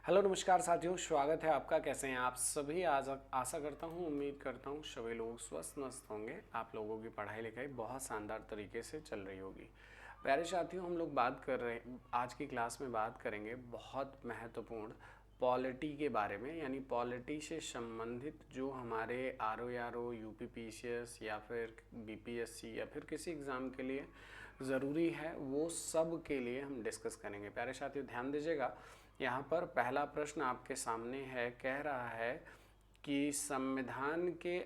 Hello नमस्कार साथियों, स्वागत है आपका। कैसे हैं आप सभी? आज आशा करता हूँ, उम्मीद करता हूँ सभी लोग स्वस्थ मस्त होंगे। आप लोगों की पढ़ाई लिखाई बहुत शानदार तरीके से चल रही होगी। प्यारे साथियों, हम लोग बात कर रहे हैं, आज की क्लास में बात करेंगे बहुत महत्वपूर्ण पॉलिटी के बारे में। यानी पॉलिटी से संबंधित जो हमारे आर ओ यूपीपीसीएस या फिर बीपीएससी या फिर किसी एग्ज़ाम के लिए ज़रूरी है, वो सब के लिए हम डिस्कस करेंगे। प्यारे साथियों, ध्यान दीजिएगा। यहाँ पर पहला प्रश्न आपके सामने है, कह रहा है कि संविधान के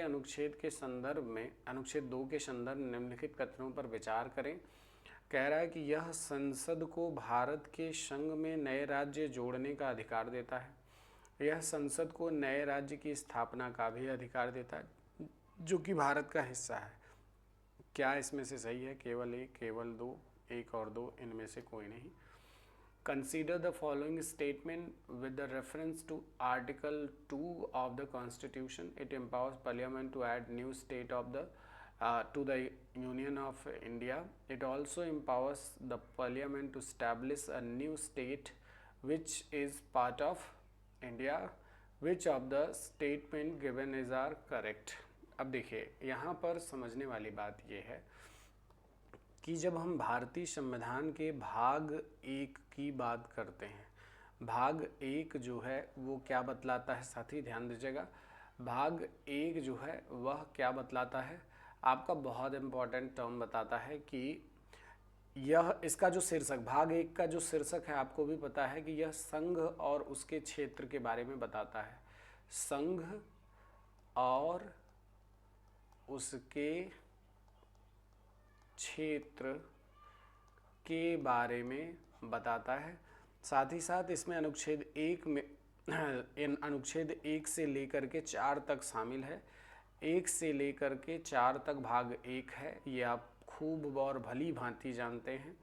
अनुच्छेद के संदर्भ में अनुच्छेद 2 के संदर्भ में निम्नलिखित कथनों पर विचार करें। कह रहा है कि यह संसद को भारत के संघ में नए राज्य जोड़ने का अधिकार देता है। यह संसद को नए राज्य की स्थापना का भी अधिकार देता है जो कि भारत का हिस्सा है। क्या इसमें से सही है? केवल एक, केवल दो, एक और दो, इनमें से कोई नहीं। Consider the following statement with the reference to Article 2 of the Constitution. It empowers Parliament to add new state of the to the Union of India. It also empowers the Parliament to establish a new state which is part of India. Which of the statement given is are correct? अब देखिए, यहाँ पर समझने वाली बात ये है कि जब हम भारतीय संविधान के भाग 1 की बात करते हैं, भाग 1 जो है वो क्या बतलाता है? साथी ध्यान दीजिएगा। भाग 1 जो है वह क्या बतलाता है? आपका बहुत इम्पोर्टेंट टर्म बताता है कि यह इसका जो शीर्षक, भाग 1 का जो शीर्षक है, आपको भी पता है कि यह संघ और उसके क्षेत्र के बारे में बताता है। संघ और उसके क्षेत्र के बारे में बताता है। साथ ही साथ इसमें अनुच्छेद 1 में इन अनुच्छेद 1 से लेकर के 4 तक शामिल है। 1 से लेकर के 4 तक भाग 1 है, ये आप खूब और भली भांति जानते हैं।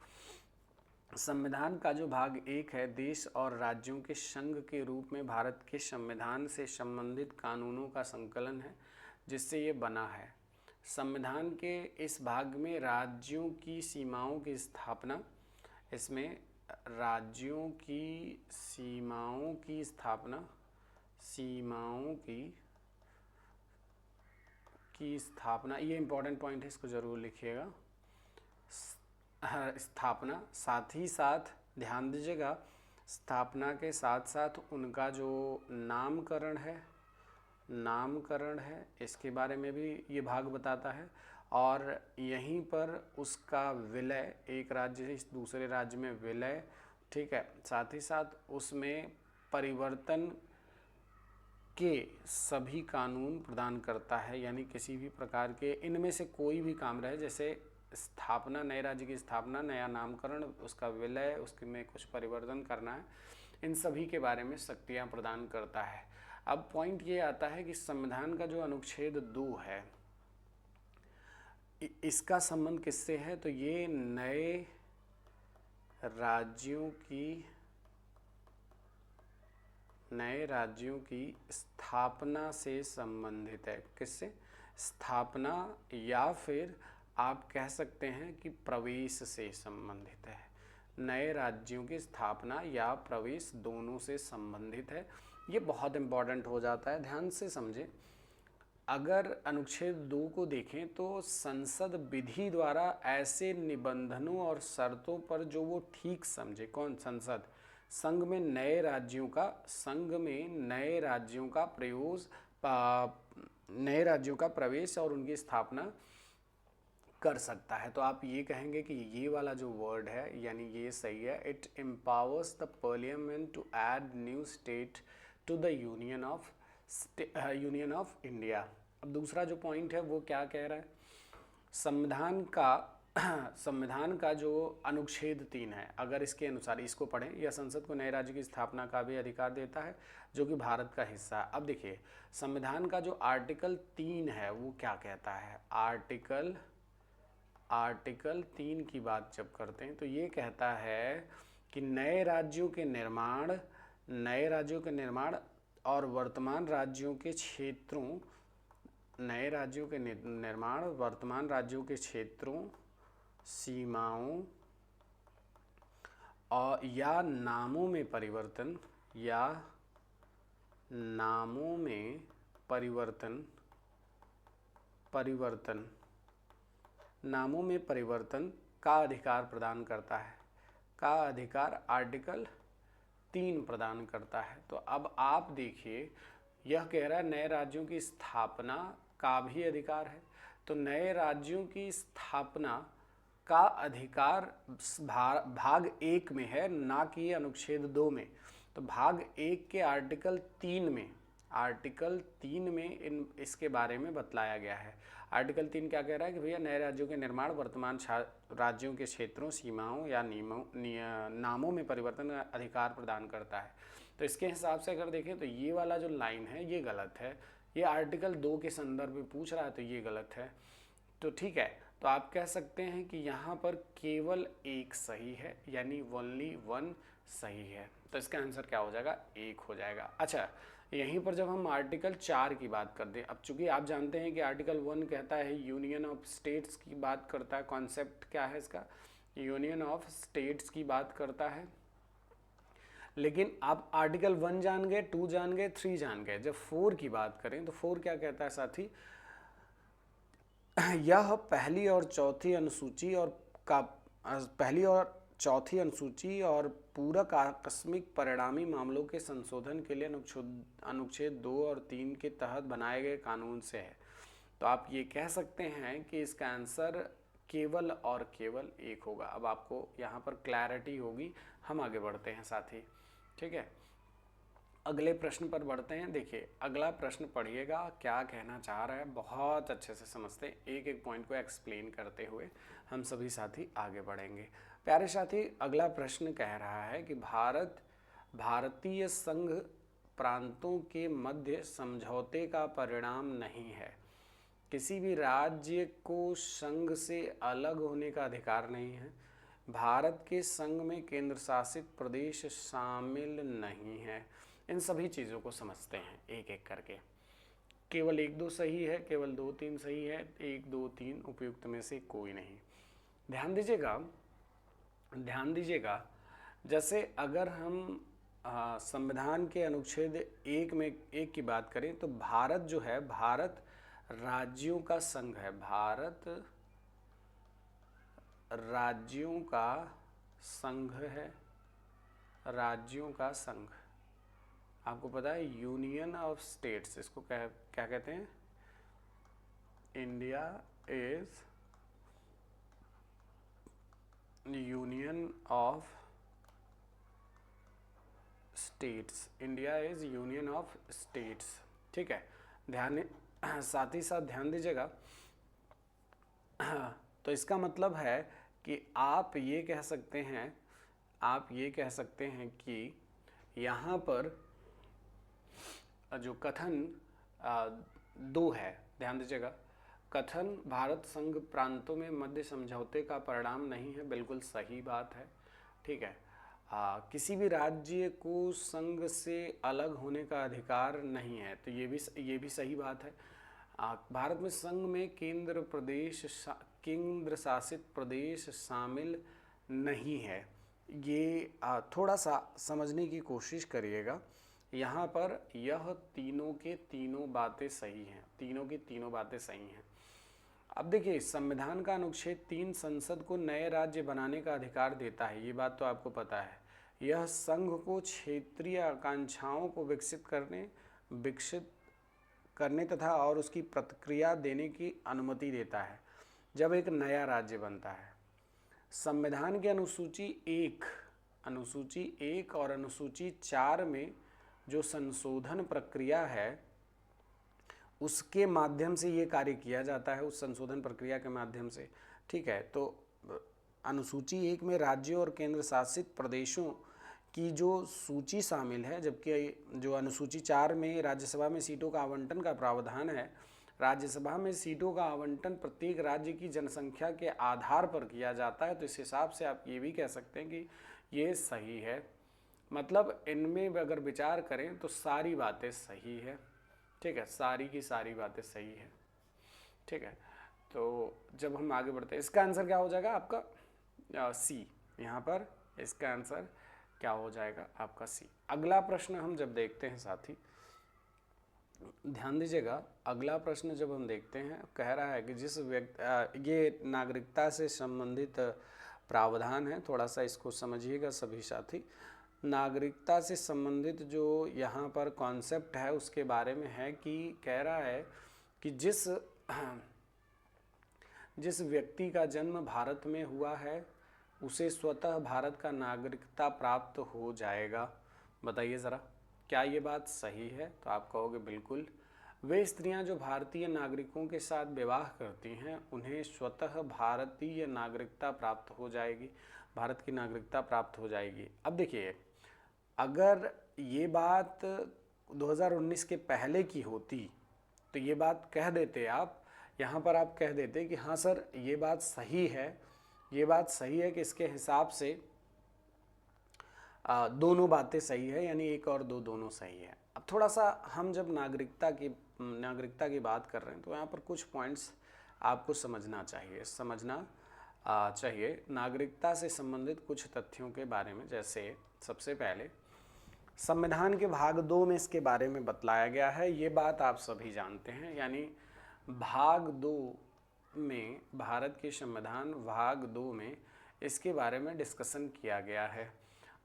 संविधान का जो भाग 1 है, देश और राज्यों के संघ के रूप में भारत के संविधान से संबंधित कानूनों का संकलन है जिससे ये बना है। संविधान के इस भाग में राज्यों की सीमाओं की स्थापना, इसमें राज्यों की सीमाओं की स्थापना, ये इंपॉर्टेंट पॉइंट है, इसको ज़रूर लिखिएगा। स्थापना, साथ ही साथ ध्यान दीजिएगा, स्थापना के साथ साथ उनका जो नामकरण है इसके बारे में भी ये भाग बताता है। और यहीं पर उसका विलय, एक राज्य से दूसरे राज्य में विलय, ठीक है। साथ ही साथ उसमें परिवर्तन के सभी कानून प्रदान करता है। यानी किसी भी प्रकार के इनमें से कोई भी काम रहे, जैसे स्थापना, नए राज्य की स्थापना, नया नामकरण, उसका विलय, उसके में कुछ परिवर्तन करना है, इन सभी के बारे में शक्तियाँ प्रदान करता है। अब पॉइंट ये आता है कि संविधान का जो अनुच्छेद 2 है, इसका संबंध किससे है? तो ये नए राज्यों की स्थापना से संबंधित है। किससे? स्थापना, या फिर आप कह सकते हैं कि प्रवेश से संबंधित है। नए राज्यों की स्थापना या प्रवेश दोनों से संबंधित है। ये बहुत इंपॉर्टेंट हो जाता है, ध्यान से समझें। अगर अनुच्छेद 2 को देखें तो संसद विधि द्वारा ऐसे निबंधनों और शर्तों पर जो वो ठीक समझे, कौन? संसद, संघ में नए राज्यों का प्रवेश और उनकी स्थापना कर सकता है। तो आप ये कहेंगे कि ये वाला जो वर्ड है, यानी ये सही है। It empowers the parliament to add new state to the union of India. अब दूसरा जो पॉइंट है वो क्या कह रहा है? संविधान का जो अनुच्छेद 3 है, अगर इसके अनुसार इसको पढ़ें, यह संसद को नए राज्य की स्थापना का भी अधिकार देता है जो कि भारत का हिस्सा है। अब देखिए, संविधान का जो आर्टिकल 3 है वो क्या कहता है? आर्टिकल 3 की बात जब करते हैं तो ये कहता है कि नए राज्यों के निर्माण और वर्तमान राज्यों के क्षेत्रों, सीमाओं और या नामों में परिवर्तन, या नामों में परिवर्तन नामों में परिवर्तन का अधिकार प्रदान करता है। का अधिकार आर्टिकल 3 प्रदान करता है। तो अब आप देखिए, यह कह रहा है नए राज्यों की स्थापना का भी अधिकार है। तो नए राज्यों की स्थापना का अधिकार भाग 1 में है, ना कि अनुच्छेद 2 में। तो भाग 1 के आर्टिकल 3 में इसके बारे में बतलाया गया है। आर्टिकल 3 क्या कह रहा है कि भैया नए राज्यों के निर्माण वर्तमान राज्यों के क्षेत्रों, सीमाओं या नामों में परिवर्तन का अधिकार प्रदान करता है। तो इसके हिसाब से अगर देखें तो ये वाला जो लाइन है ये गलत है, ये आर्टिकल 2 के संदर्भ में पूछ रहा है, तो ये गलत है। तो ठीक है, तो आप कह सकते हैं कि यहाँ पर केवल एक सही है, यानी ओनली 1 सही है। तो इसका आंसर क्या हो जाएगा? 1 हो जाएगा। अच्छा, यहीं पर जब हम आर्टिकल 4 की बात करते हैं, अब चूंकि आप जानते हैं कि आर्टिकल 1 कहता है यूनियन ऑफ स्टेट्स की बात करता है, कॉन्सेप्ट क्या है इसका? यूनियन ऑफ स्टेट्स की बात करता है। लेकिन आप आर्टिकल 1 जान गए, 2 जान गए, 3 जान गए, जब 4 की बात करें तो 4 क्या कहता है साथी? यह पहली और चौथी अनुसूची और पूरक आकस्मिक परिणामी मामलों के संशोधन के लिए अनुच्छेद 2 और 3 के तहत बनाए गए कानून से है। तो आप ये कह सकते हैं कि इसका आंसर केवल और केवल 1 होगा। अब आपको यहाँ पर क्लैरिटी होगी। हम आगे बढ़ते हैं साथी, ठीक है। अगले प्रश्न पर बढ़ते हैं। देखिए अगला प्रश्न पढ़िएगा, क्या कहना चाह रहा है बहुत अच्छे से समझते हैं, एक एक पॉइंट को एक्सप्लेन करते हुए हम सभी साथी आगे बढ़ेंगे। प्यारे साथी, अगला प्रश्न कह रहा है कि भारतीय संघ प्रांतों के मध्य समझौते का परिणाम नहीं है। किसी भी राज्य को संघ से अलग होने का अधिकार नहीं है। भारत के संघ में केंद्र शासित प्रदेश शामिल नहीं है। इन सभी चीज़ों को समझते हैं एक एक करके। केवल 1-2 सही है, केवल 2-3 सही है, 1-2-3 उपयुक्त में से कोई नहीं। ध्यान दीजिएगा, जैसे अगर हम संविधान के अनुच्छेद 1 की बात करें तो भारत जो है, भारत राज्यों का संघ है। भारत राज्यों का संघ है, राज्यों का संघ। आपको पता है यूनियन ऑफ स्टेट्स, इसको क्या कहते हैं? India is union of states. India is union of states, ठीक है। साथ ही साथ ध्यान दीजिएगा, तो इसका मतलब है कि आप ये कह सकते हैं कि यहाँ पर जो कथन 2 है, ध्यान दीजिएगा, कथन भारत संघ प्रांतों में मध्य समझौते का परिणाम नहीं है, बिल्कुल सही बात है, ठीक है। किसी भी राज्य को संघ से अलग होने का अधिकार नहीं है, तो ये भी सही बात है। भारत में संघ में केंद्र शासित प्रदेश शामिल नहीं है। ये थोड़ा सा समझने की कोशिश करिएगा। यहाँ पर यह तीनों की तीनों बातें सही हैं। अब देखिए, संविधान का अनुच्छेद 3 संसद को नए राज्य बनाने का अधिकार देता है, ये बात तो आपको पता है। यह संघ को क्षेत्रीय आकांक्षाओं को विकसित करने तथा और उसकी प्रतिक्रिया देने की अनुमति देता है जब एक नया राज्य बनता है। संविधान के अनुसूची 1 और अनुसूची 4 में जो संशोधन प्रक्रिया है उसके माध्यम से ये कार्य किया जाता है, उस संशोधन प्रक्रिया के माध्यम से, ठीक है। तो अनुसूची 1 में राज्यों और केंद्र शासित प्रदेशों की जो सूची शामिल है, जबकि जो अनुसूची 4 में राज्यसभा में सीटों का आवंटन का प्रावधान है। राज्यसभा में सीटों का आवंटन प्रत्येक राज्य की जनसंख्या के आधार पर किया जाता है। तो इस हिसाब से आप ये भी कह सकते हैं कि ये सही है। मतलब इनमें अगर विचार करें तो सारी बातें सही है, ठीक है, सारी की सारी बातें सही है, ठीक है। तो जब हम आगे बढ़ते हैं, इसका आंसर क्या हो जाएगा आपका? सी। यहाँ पर इसका आंसर क्या हो जाएगा आपका सी। अगला प्रश्न हम जब देखते हैं साथी, ध्यान दीजिएगा, अगला प्रश्न जब हम देखते हैं कह रहा है कि जिस व्यक्ति, ये नागरिकता से संबंधित प्रावधान है, थोड़ा सा इसको समझिएगा सभी साथी। नागरिकता से संबंधित जो यहाँ पर कॉन्सेप्ट है उसके बारे में है कि कह रहा है कि जिस व्यक्ति का जन्म भारत में हुआ है उसे स्वतः भारत का नागरिकता प्राप्त हो जाएगा। बताइए ज़रा, क्या ये बात सही है? तो आप कहोगे बिल्कुल। वे स्त्रियां जो भारतीय नागरिकों के साथ विवाह करती हैं उन्हें स्वतः भारतीय नागरिकता प्राप्त हो जाएगी, भारत की नागरिकता प्राप्त हो जाएगी। अब देखिए, अगर ये बात 2019 के पहले की होती तो ये बात कह देते आप, यहाँ पर आप कह देते कि हाँ सर ये बात सही है, ये बात सही है कि इसके हिसाब से दोनों बातें सही है, यानी एक और दो दोनों सही है। अब थोड़ा सा हम जब नागरिकता की बात कर रहे हैं तो यहाँ पर कुछ पॉइंट्स आपको समझना चाहिए नागरिकता से संबंधित कुछ तथ्यों के बारे में। जैसे सबसे पहले संविधान के भाग 2 में इसके बारे में बतलाया गया है, ये बात आप सभी जानते हैं। यानी भाग 2 में, भारत के संविधान भाग 2 में इसके बारे में डिस्कशन किया गया है।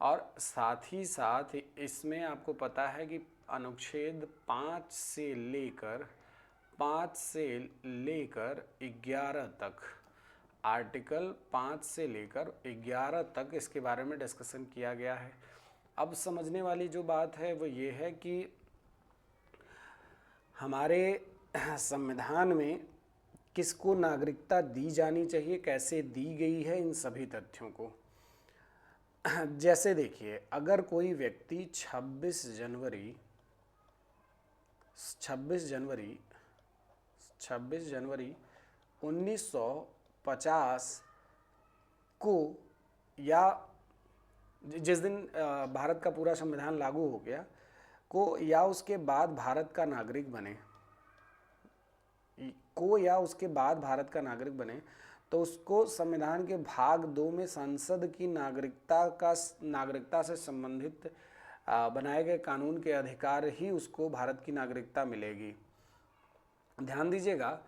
और साथ ही साथ इसमें आपको पता है कि अनुच्छेद 5 से लेकर 11 तक, आर्टिकल 5 से लेकर 11 तक इसके बारे में डिस्कशन किया गया है। अब समझने वाली जो बात है वो ये है कि हमारे संविधान में किसको नागरिकता दी जानी चाहिए, कैसे दी गई है, इन सभी तथ्यों को। जैसे देखिए, अगर कोई व्यक्ति 26 जनवरी 1950 को, या जिस दिन भारत का पूरा संविधान लागू हो गया को, या उसके बाद भारत का नागरिक बने तो उसको संविधान के भाग 2 में संसद की नागरिकता से संबंधित बनाए गए कानून के अधिकार ही उसको भारत की नागरिकता मिलेगी। ध्यान दीजिएगा,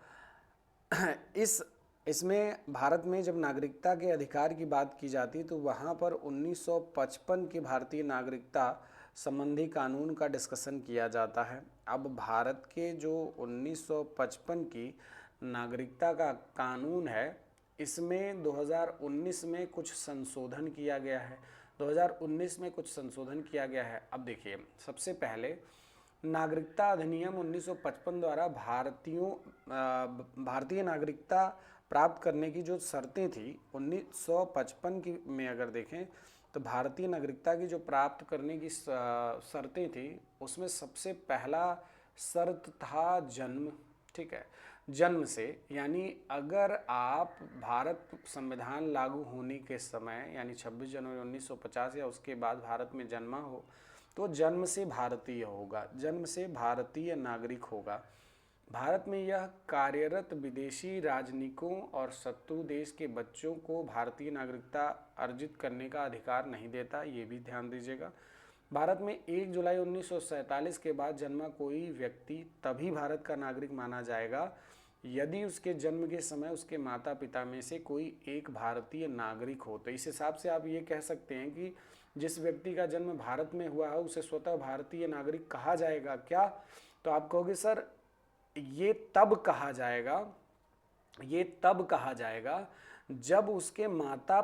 इसमें भारत में जब नागरिकता के अधिकार की बात की जाती तो वहाँ पर 1955 के भारतीय नागरिकता संबंधी कानून का डिस्कशन किया जाता है। अब भारत के जो 1955 की नागरिकता का कानून है, इसमें 2019 में कुछ संशोधन किया गया है। 2019 में कुछ संशोधन किया गया है। अब देखिए, सबसे पहले नागरिकता अधिनियम 1955 द्वारा भारतीय नागरिकता प्राप्त करने की जो शर्तें थी 1955 की में अगर देखें तो भारतीय नागरिकता की जो प्राप्त करने की शर्तें थी उसमें सबसे पहला शर्त था जन्म। ठीक है, जन्म से, यानी अगर आप भारत संविधान लागू होने के समय यानी 26 जनवरी 1950 या उसके बाद भारत में जन्मा हो तो जन्म से भारतीय होगा, जन्म से भारतीय नागरिक होगा। भारत में यह कार्यरत विदेशी राजनयिकों और शत्रु देश के बच्चों को भारतीय नागरिकता अर्जित करने का अधिकार नहीं देता, ये भी ध्यान दीजिएगा। भारत में 1 जुलाई 1947 के बाद जन्मा कोई व्यक्ति तभी भारत का नागरिक माना जाएगा यदि उसके जन्म के समय उसके माता पिता में से कोई एक भारतीय नागरिक हो। तो इस हिसाब से आप ये कह सकते हैं कि जिस व्यक्ति का जन्म भारत में हुआ है उसे स्वतः भारतीय नागरिक कहा जाएगा क्या? तो आप कहोगे सर ये तब कहा जाएगा जब उसके माता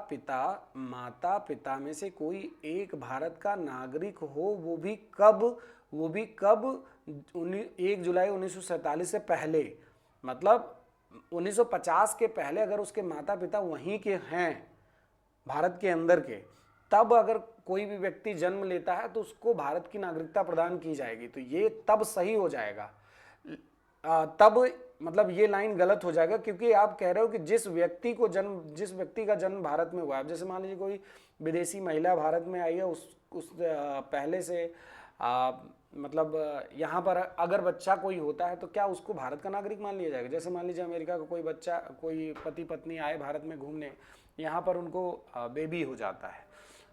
पिता में से कोई एक भारत का नागरिक हो, वो भी कब 1 जुलाई 1947 से पहले, मतलब 1950 के पहले अगर उसके माता पिता वहीं के हैं भारत के अंदर के, तब अगर कोई भी व्यक्ति जन्म लेता है तो उसको भारत की नागरिकता प्रदान की जाएगी। तो ये तब सही हो जाएगा, तब मतलब ये लाइन गलत हो जाएगा क्योंकि आप कह रहे हो कि जिस व्यक्ति का जन्म भारत में हुआ है। जैसे मान लीजिए कोई विदेशी महिला भारत में आई है, उस पहले से मतलब यहाँ पर अगर बच्चा कोई होता है तो क्या उसको भारत का नागरिक मान लिया जाएगा? जैसे मान लीजिए अमेरिका का कोई पति पत्नी आए भारत में घूमने, यहाँ पर उनको बेबी हो जाता है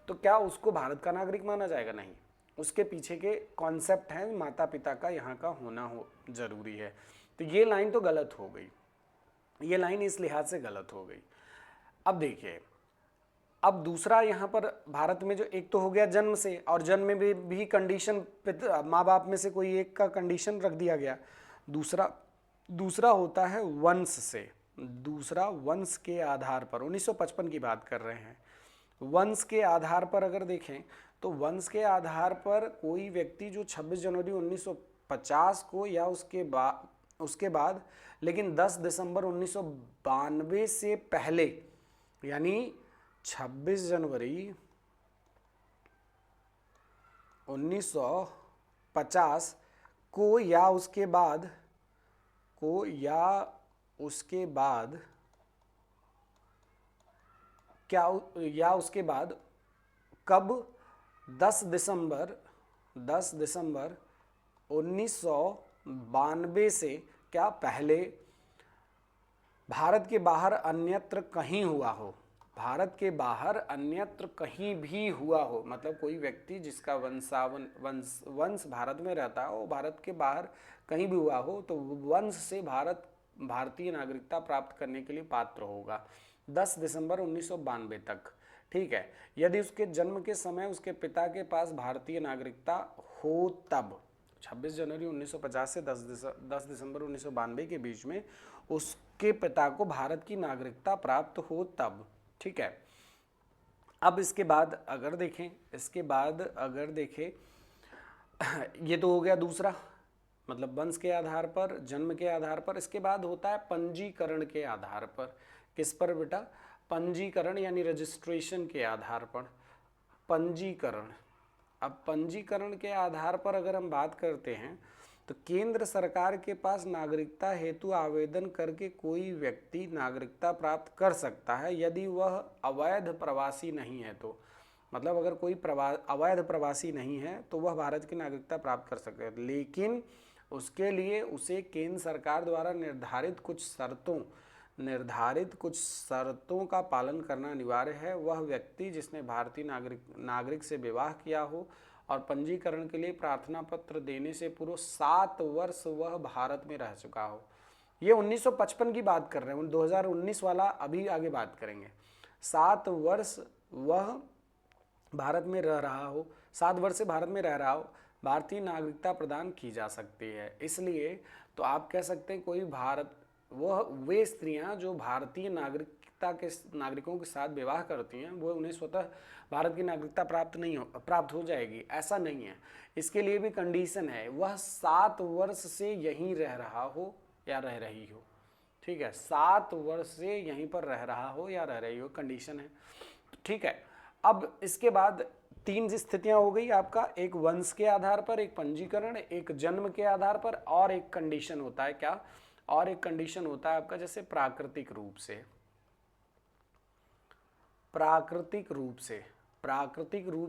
तो क्या उसको भारत का नागरिक माना जाएगा? नहीं। उसके पीछे के कॉन्सेप्ट हैं, माता पिता का यहाँ का होना हो जरूरी है। तो ये लाइन तो गलत हो गई, ये लाइन इस लिहाज से गलत हो गई। अब देखिए, अब दूसरा यहाँ पर भारत में जो एक तो हो गया जन्म से, और जन्म में भी कंडीशन माँ बाप में से कोई एक का कंडीशन रख दिया गया। दूसरा होता है वंश से, दूसरा वंश के आधार पर, 1955 की बात कर रहे हैं। वंश के आधार पर अगर देखें तो वंश के आधार पर कोई व्यक्ति जो 26 जनवरी 1950 को या उसके बाद लेकिन 10 दिसंबर 1992 से पहले, यानी 26 जनवरी 1950 को या उसके बाद कब 10 दिसंबर 1992 से क्या पहले भारत के बाहर अन्यत्र कहीं हुआ हो, भारत के बाहर अन्यत्र कहीं भी हुआ हो, मतलब कोई व्यक्ति जिसका वंश भारत में रहता हो, भारत के बाहर कहीं भी हुआ हो, तो वंश से भारतीय नागरिकता प्राप्त करने के लिए पात्र होगा 10 दिसंबर 1992 तक। ठीक है, यदि उसके जन्म के समय उसके पिता के पास भारतीय नागरिकता हो तब 26 जनवरी 1950 से 10 दिसंबर 1992 के बीच में उसके पिता को भारत की नागरिकता प्राप्त हो तब। ठीक है, अब इसके बाद अगर देखें ये तो हो गया दूसरा, मतलब वंश के आधार पर, जन्म के आधार पर। इसके बाद होता है पंजीकरण के आधार पर। किस पर बेटा? पंजीकरण यानी रजिस्ट्रेशन के आधार पर। पंजीकरण, अब पंजीकरण के आधार पर अगर हम बात करते हैं तो केंद्र सरकार के पास नागरिकता हेतु आवेदन करके कोई व्यक्ति नागरिकता प्राप्त कर सकता है यदि वह अवैध प्रवासी नहीं है तो, मतलब अगर कोई अवैध प्रवासी नहीं है तो वह भारत की नागरिकता प्राप्त कर सकता है, लेकिन उसके लिए उसे केंद्र सरकार द्वारा निर्धारित कुछ शर्तों का पालन करना अनिवार्य है। वह व्यक्ति जिसने भारतीय नागरिक से विवाह किया हो और पंजीकरण के लिए प्रार्थना पत्र देने से पूर्व 7 वर्ष वह भारत में रह चुका हो। ये 1955 की बात कर रहे हैं, 2019 वाला अभी आगे बात करेंगे। 7 वर्ष वह भारत में रह रहा हो, 7 वर्ष से भारत में रह रहा हो, भारतीय नागरिकता प्रदान की जा सकती है। इसलिए तो आप कह सकते हैं वे स्त्रियां जो भारतीय नागरिकों के साथ विवाह करती हैं वो उन्हें स्वतः भारत की नागरिकता प्राप्त हो जाएगी, ऐसा नहीं है। इसके लिए भी कंडीशन है, वह 7 वर्ष से यहीं रह रहा हो या रह रही हो। ठीक है, 7 वर्ष से यहीं पर रह रहा हो या रह रही हो, कंडीशन है। ठीक है, अब इसके बाद 3 स्थितियां हो गई आपका, एक वंश के आधार पर, एक पंजीकरण, एक जन्म के आधार पर, और एक कंडीशन होता है क्या? और एक कंडीशन होता है आपका जैसे प्राकृतिक रूप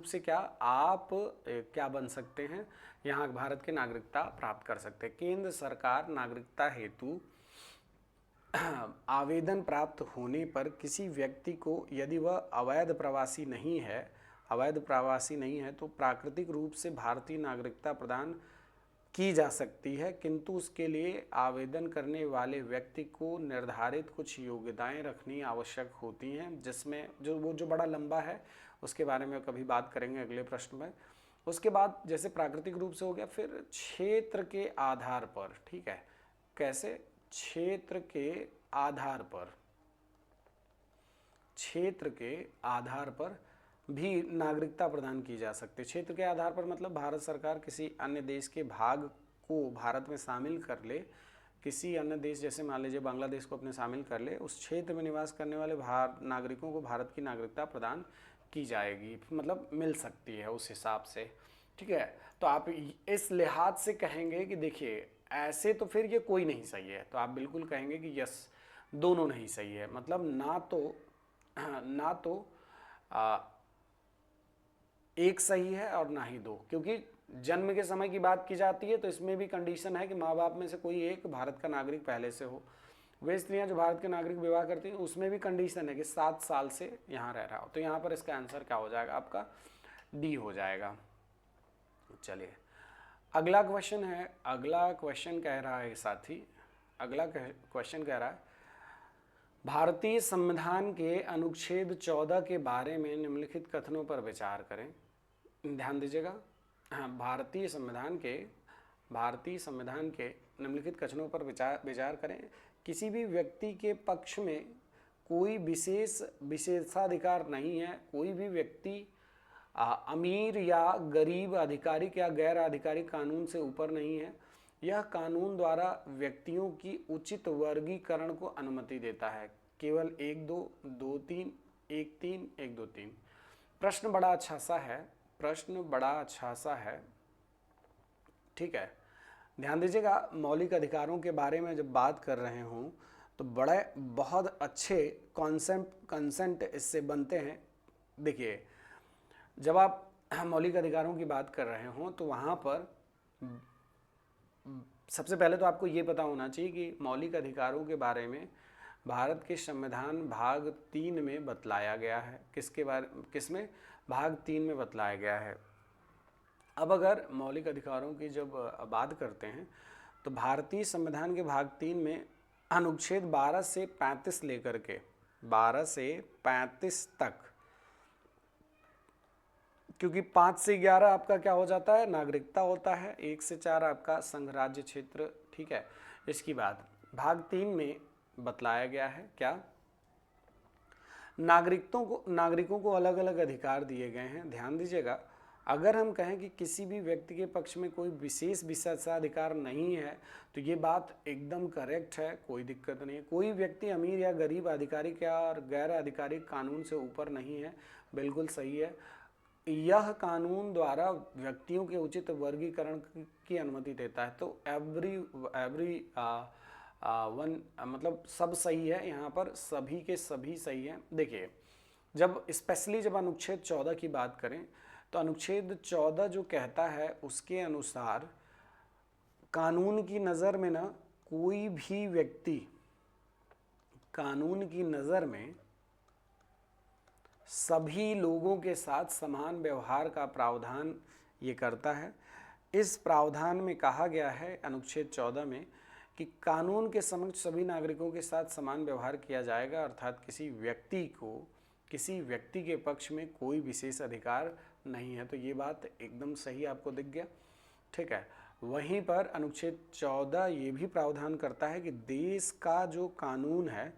से क्या आप क्या बन सकते हैं, यहाँ भारत की नागरिकता प्राप्त कर सकते हैं। केंद्र सरकार नागरिकता हेतु आवेदन प्राप्त होने पर किसी व्यक्ति को यदि वह अवैध प्रवासी नहीं है तो प्राकृतिक रूप से भारतीय नागरिकता प्रदान की जा सकती है, किंतु उसके लिए आवेदन करने वाले व्यक्ति को निर्धारित कुछ योग्यताएं रखनी आवश्यक होती हैं, जिसमें जो बड़ा लंबा है उसके बारे में कभी बात करेंगे अगले प्रश्न में। उसके बाद जैसे प्राकृतिक रूप से हो गया, फिर क्षेत्र के आधार पर। ठीक है, कैसे? क्षेत्र के आधार पर भी नागरिकता प्रदान की जा सकती है। क्षेत्र के आधार पर मतलब भारत सरकार किसी अन्य देश के भाग को भारत में शामिल कर ले, किसी अन्य देश जैसे मान लीजिए बांग्लादेश को अपने शामिल कर ले, उस क्षेत्र में निवास करने वाले नागरिकों को भारत की नागरिकता प्रदान की जाएगी, मतलब मिल सकती है उस हिसाब से। ठीक है, तो आप इस लिहाज से कहेंगे कि देखिए ऐसे तो फिर ये कोई नहीं सही है, तो आप बिल्कुल कहेंगे कि यस दोनों नहीं सही है, मतलब ना तो एक सही है और ना ही दो, क्योंकि जन्म के समय की बात की जाती है तो इसमें भी कंडीशन है कि माँ बाप में से कोई एक भारत का नागरिक पहले से हो। वे स्त्रियां जो भारत के नागरिक विवाह करती हैं उसमें भी कंडीशन है कि 7 साल से यहाँ रह रहा हो। तो यहाँ पर इसका आंसर क्या हो जाएगा आपका, डी हो जाएगा। चलिए अगला क्वेश्चन है, अगला क्वेश्चन कह रहा है साथी, अगला क्वेश्चन कह रहा है भारतीय संविधान के अनुच्छेद 14 के बारे में निम्नलिखित कथनों पर विचार करें। ध्यान दीजिएगा, हाँ, भारतीय संविधान के निम्नलिखित कथनों पर विचार करें। किसी भी व्यक्ति के पक्ष में कोई विशेषाधिकार नहीं है। कोई भी व्यक्ति अमीर या गरीब, अधिकारिक या गैर अधिकारिक कानून से ऊपर नहीं है। यह कानून द्वारा व्यक्तियों की उचित वर्गीकरण को अनुमति देता है। केवल 1 2 2 3 1 3 1 2 3। प्रश्न बड़ा अच्छा सा है, ठीक है। ध्यान दीजिएगा, मौलिक अधिकारों के बारे में जब बात कर रहे हों तो बहुत अच्छे कॉन्सेप्ट इससे बनते हैं। देखिए, जब आप मौलिक अधिकारों की बात कर रहे हों तो वहाँ पर सबसे पहले तो आपको ये पता होना चाहिए कि मौलिक अधिकारों के बारे में भारत के संविधान भाग 3 में बतलाया गया है। किसमें? भाग 3 में बतलाया गया है। अब अगर मौलिक अधिकारों की जब बात करते हैं तो भारतीय संविधान के भाग 3 में अनुच्छेद 12 से 35 लेकर के 12 से 35 तक, क्योंकि 5 से 11 आपका क्या हो जाता है, नागरिकता होता है, 1 से 4 आपका संघ राज्य क्षेत्र, ठीक है। इसकी बात भाग 3 में बतलाया गया है, क्या? नागरिकों को अलग अलग अधिकार दिए गए हैं। ध्यान दीजिएगा, अगर हम कहें कि किसी भी व्यक्ति के पक्ष में कोई विशेष विशेषाधिकार नहीं है तो ये बात एकदम करेक्ट है, कोई दिक्कत नहीं है। कोई व्यक्ति अमीर या गरीब, आधिकारिक या गैर आधिकारिक कानून से ऊपर नहीं है, बिल्कुल सही है। यह कानून द्वारा व्यक्तियों के उचित वर्गीकरण की अनुमति देता है। तो एवरी वन मतलब सब सही है, यहाँ पर सभी के सभी सही हैं। देखिए, जब स्पेशली जब अनुच्छेद 14 की बात करें तो अनुच्छेद 14 जो कहता है उसके अनुसार कानून की नज़र में ना कोई भी व्यक्ति कानून की नज़र में सभी लोगों के साथ समान व्यवहार का प्रावधान ये करता है। इस प्रावधान में कहा गया है अनुच्छेद 14 में कि कानून के समक्ष सभी नागरिकों के साथ समान व्यवहार किया जाएगा, अर्थात किसी व्यक्ति के पक्ष में कोई विशेष अधिकार नहीं है। तो ये बात एकदम सही आपको दिख गया, ठीक है। वहीं पर अनुच्छेद 14 ये भी प्रावधान करता है कि देश का जो कानून है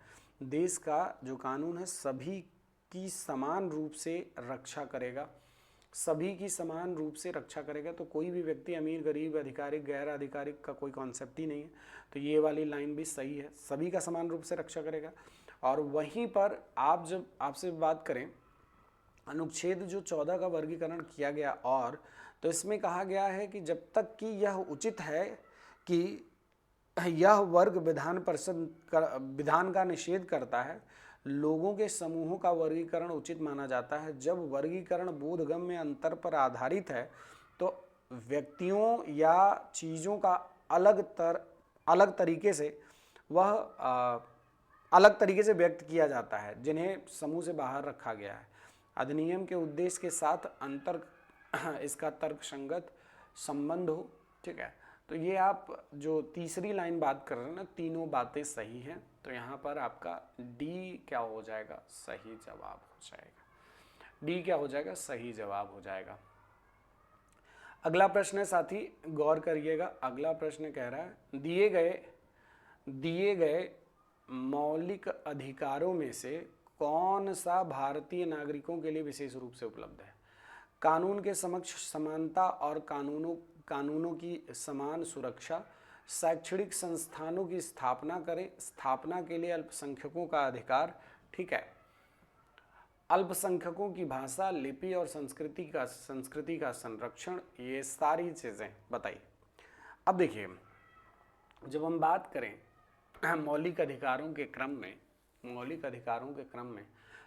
सभी की समान रूप से रक्षा करेगा, तो कोई भी व्यक्ति अमीर, गरीब, अधिकारिक, गैर अधिकारिक का कोई कॉन्सेप्ट ही नहीं है। तो ये वाली लाइन भी सही है, सभी का समान रूप से रक्षा करेगा। और वहीं पर जब आपसे बात करें अनुच्छेद जो 14 का वर्गीकरण किया गया, और तो इसमें कहा गया है कि जब तक कि यह उचित है कि यह वर्ग विधान का निषेध करता है, लोगों के समूहों का वर्गीकरण उचित माना जाता है। जब वर्गीकरण बोधगम्य अंतर पर आधारित है तो व्यक्तियों या चीज़ों का अलग तरीके से व्यक्त किया जाता है जिन्हें समूह से बाहर रखा गया है। अधिनियम के उद्देश्य के साथ इसका तर्कसंगत संबंध हो, ठीक है। तो ये आप जो तीसरी लाइन बात कर रहे हैं ना, तीनों बातें सही हैं। तो यहाँ पर आपका डी क्या हो जाएगा, सही जवाब हो जाएगा। डी क्या हो जाएगा, सही जवाब हो जाएगा। अगला प्रश्न है साथी, गौर करिएगा। अगला प्रश्न कह रहा है दिए गए मौलिक अधिकारों में से कौन सा भारतीय नागरिकों के लिए विशेष रूप से उपलब्ध है? कानून के समक्ष समानता और कानूनों की समान सुरक्षा, शैक्षणिक संस्थानों की स्थापना के लिए अल्पसंख्यकों का अधिकार, ठीक है, अल्पसंख्यकों की भाषा, लिपि और संस्कृति का संरक्षण, ये सारी चीज़ें बताइए। अब देखिए, जब हम बात करें मौलिक अधिकारों के क्रम में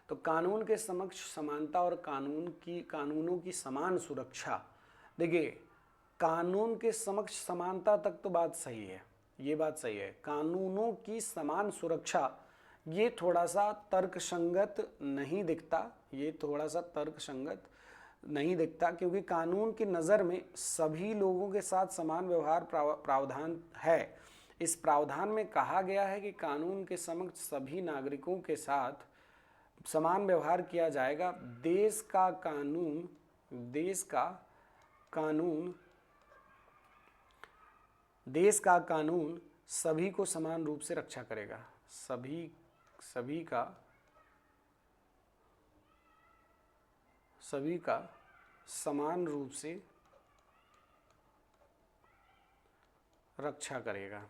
तो कानून के समक्ष समानता और कानूनों की समान सुरक्षा। देखिए, कानून के समक्ष समानता तक तो बात सही है, ये बात सही है। कानूनों की समान सुरक्षा, ये थोड़ा सा तर्कसंगत नहीं दिखता, ये थोड़ा सा तर्कसंगत नहीं दिखता, क्योंकि कानून की नज़र में सभी लोगों के साथ समान व्यवहार प्रावधान है। इस प्रावधान में कहा गया है कि कानून के समक्ष सभी नागरिकों के साथ समान व्यवहार किया जाएगा। देश का कानून सभी को समान रूप से रक्षा करेगा। सभी का समान रूप से रक्षा करेगा।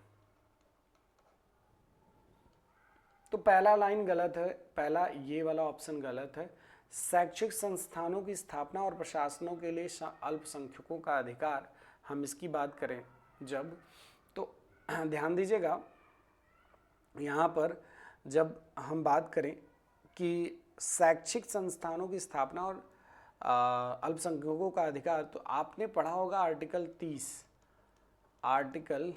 तो पहला लाइन गलत है, पहला ये वाला ऑप्शन गलत है। शैक्षिक संस्थानों की स्थापना और प्रशासनों के लिए अल्पसंख्यकों का अधिकार, हम इसकी बात करें जब, तो ध्यान दीजिएगा यहाँ पर जब हम बात करें कि शैक्षिक संस्थानों की स्थापना और अल्पसंख्यकों का अधिकार, तो आपने पढ़ा होगा आर्टिकल 30। आर्टिकल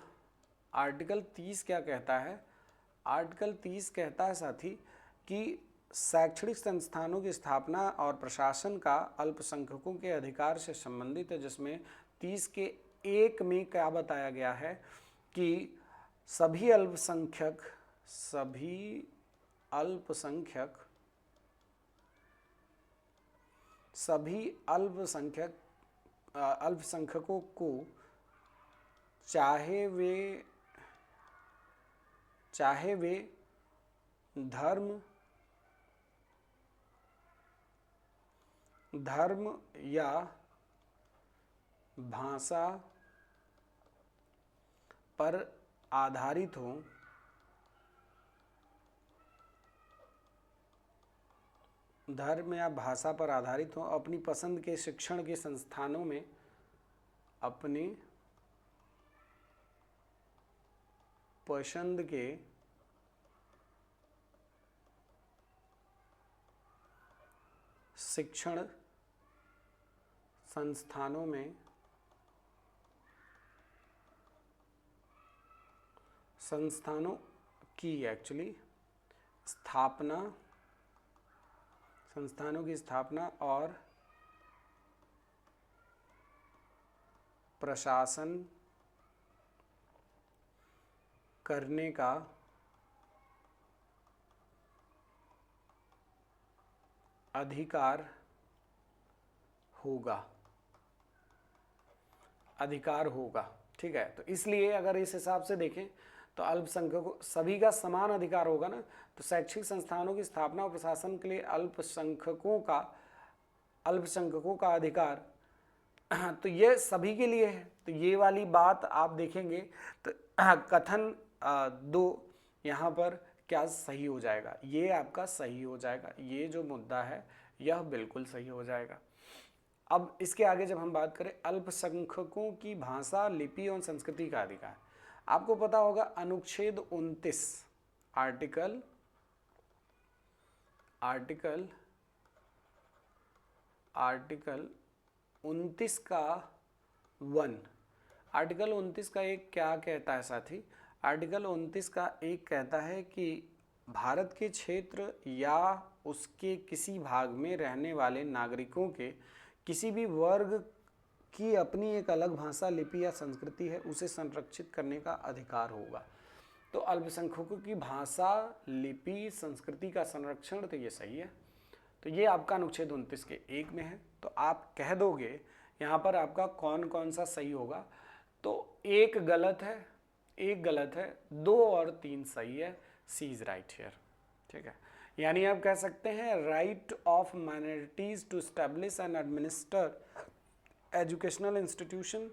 30 क्या कहता है? आर्टिकल 30 कहता है साथी कि शैक्षणिक संस्थानों की स्थापना और प्रशासन का अल्पसंख्यकों के अधिकार से संबंधित है, जिसमें 30 के 1 में क्या बताया गया है कि सभी अल्पसंख्यकों को चाहे वे धर्म या भाषा पर आधारित हों, अपनी पसंद के शिक्षण के संस्थानों में अपनी पसंद के शिक्षण संस्थानों में संस्थानों की स्थापना और प्रशासन करने का अधिकार होगा। ठीक है, तो इसलिए अगर इस हिसाब से देखें तो अल्पसंख्यकों सभी का समान अधिकार होगा ना। तो शैक्षिक संस्थानों की स्थापना और प्रशासन के लिए अल्पसंख्यकों का अधिकार, तो ये सभी के लिए है। तो ये वाली बात आप देखेंगे तो कथन 2 यहाँ पर क्या सही हो जाएगा? ये आपका सही हो जाएगा। ये जो मुद्दा है यह बिल्कुल सही हो जाएगा। अब इसके आगे जब हम बात करें अल्पसंख्यकों की भाषा, लिपि और संस्कृति का अधिकार, आपको पता होगा अनुच्छेद 29 आर्टिकल 29 का 1, आर्टिकल 29 का 1 क्या कहता है साथी? आर्टिकल 29 का 1 कहता है कि भारत के क्षेत्र या उसके किसी भाग में रहने वाले नागरिकों के किसी भी वर्ग की अपनी एक अलग भाषा, लिपि या संस्कृति है, उसे संरक्षित करने का अधिकार होगा। तो अल्पसंख्यकों की भाषा, लिपि, संस्कृति का संरक्षण, तो ये सही है। तो ये आपका अनुच्छेद 29 के 1 में है। तो आप कह दोगे यहाँ पर आपका कौन कौन सा सही होगा? तो 1 गलत है, 2 और 3 सही है। C is right here. ठीक है, यानी आप कह सकते हैं right of minorities to establish and administer educational institution,